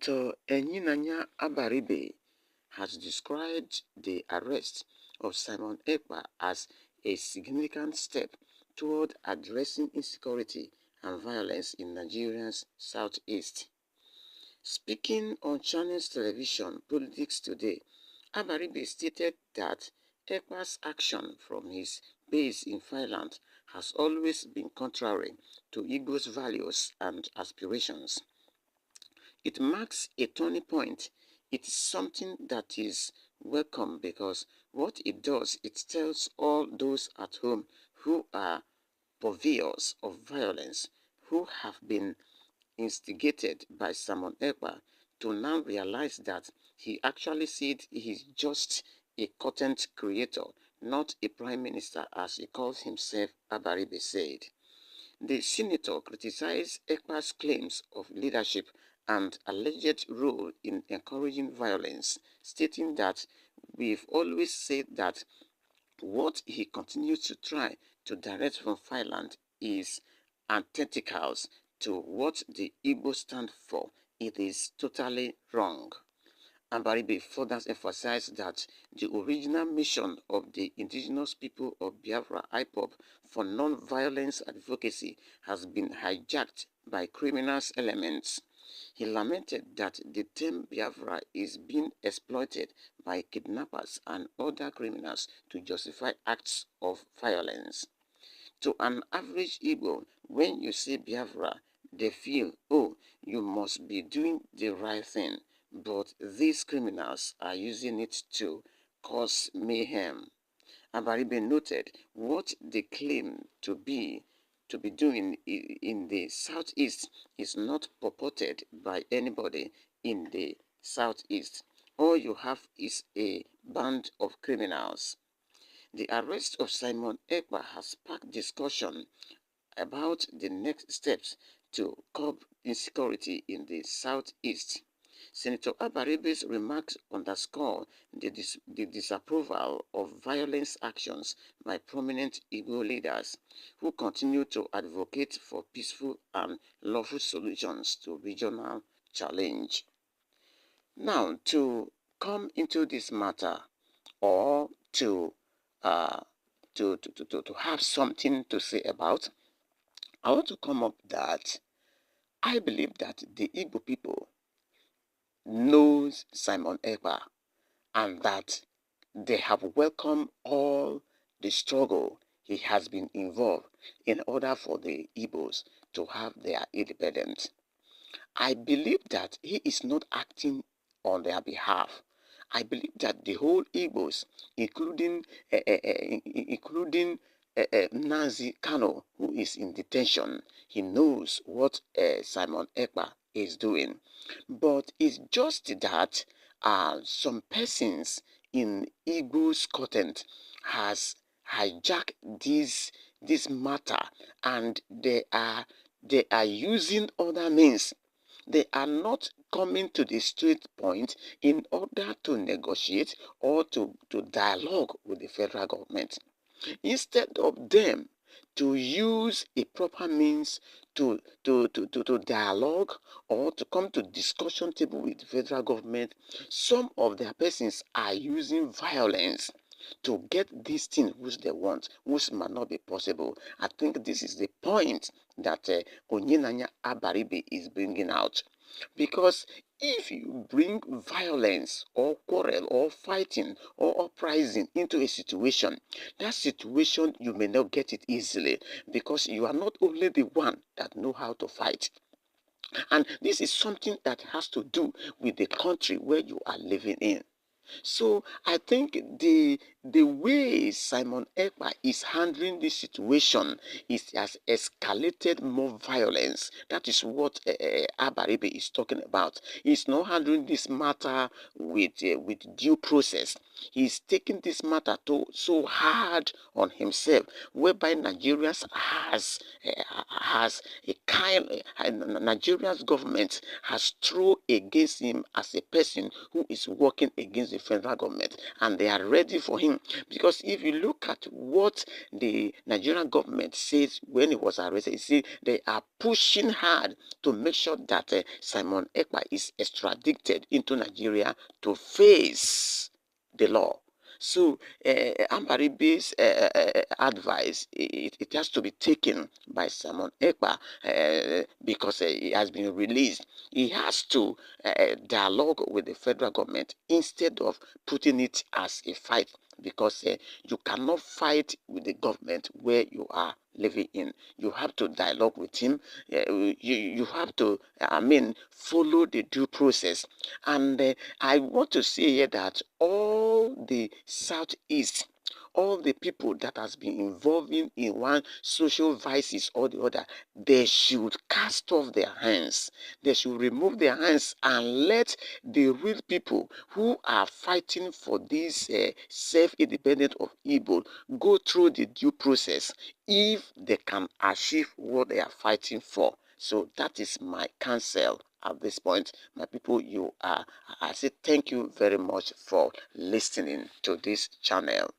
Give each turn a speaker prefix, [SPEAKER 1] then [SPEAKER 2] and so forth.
[SPEAKER 1] Senator Sen Abaribe has described the arrest of Simon Ekpa as a significant step toward addressing insecurity and violence in Nigeria's southeast. Speaking on Channels Television Politics Today, Abaribe stated that Ekpa's action from his base in Finland has always been contrary to Igbo's values and aspirations. It marks a turning point. It is something that is welcome because what it does, it tells all those at home who are purveyors of violence, who have been instigated by Simon Ekpa, to now realize that he actually said he's just a content creator, not a prime minister as he calls himself, Abaribe said. The senator criticized Ekpa's claims of leadership and alleged role in encouraging violence, stating that we've always said that what he continues to try to direct from Finland is antithetical to what the Igbo stand for. It is totally wrong. Ambaribe further emphasized that the original mission of the indigenous people of Biafra IPOB for non-violence advocacy has been hijacked by criminal elements. He lamented that the term Biafra is being exploited by kidnappers and other criminals to justify acts of violence. To an average Igbo, when you say Biafra, they feel, oh, you must be doing the right thing. But these criminals are using it to cause mayhem. Abaribe noted what they claim to be doing in the southeast is not purported by anybody in the southeast. All you have is a band of criminals. The arrest of Simon Ekpa has sparked discussion about the next steps to curb insecurity in the southeast. Senator Abaribe's remarks underscore the disapproval of violence actions by prominent Igbo leaders who continue to advocate for peaceful and lawful solutions to regional challenge. Now, to come into this matter or uh, to have something to say about, I want to come up that I believe that the Igbo people knows Simon Ekpa and that they have welcomed all the struggle he has been involved in order for the Igbos to have their independence. I believe that he is not acting on their behalf. I believe that the whole Igbos, including Nazi Kano, who is in detention, he knows what Simon Ekpa is doing. But it's just that some persons in Igbo's content has hijacked this matter, and they are using other means. They are not coming to the straight point in order to negotiate or to dialogue with the federal government. Instead of them to use a proper means to dialogue or to come to discussion table with the federal government, some of their persons are using violence to get these things which they want, which might not be possible. I think this is the point that Onyenanya Abaribe is bringing out. Because if you bring violence or quarrel or fighting or uprising into a situation, that situation you may not get it easily because you are not only the one that know how to fight. And this is something that has to do with the country where you are living in. So I think the way Simon Ekpa is handling this situation has escalated more violence. That is what Abaribe is talking about. He's not handling this matter with due process. He's taking this matter so hard on himself, whereby Nigerians has a Nigeria's government has thrown against him as a person who is working against the federal government, and they are ready for him. Because if you look at what the Nigerian government says when he was arrested, you see they are pushing hard to make sure that Simon Ekpa is extradited into Nigeria to face the law. So, Ambaribe's advice, it has to be taken by Simon Ekpa because he has been released. He has to dialogue with the federal government instead of putting it as a fight, because you cannot fight with the government where you are living in. You have to dialogue with him. You have to, follow the due process. And I want to say here that all the Southeast, all the people that has been involved in one social vices or the other, they should cast off their hands. They should remove their hands and let the real people who are fighting for this self-independence of Igbo go through the due process if they can achieve what they are fighting for. So that is my counsel at this point. My people, I say thank you very much for listening to this channel.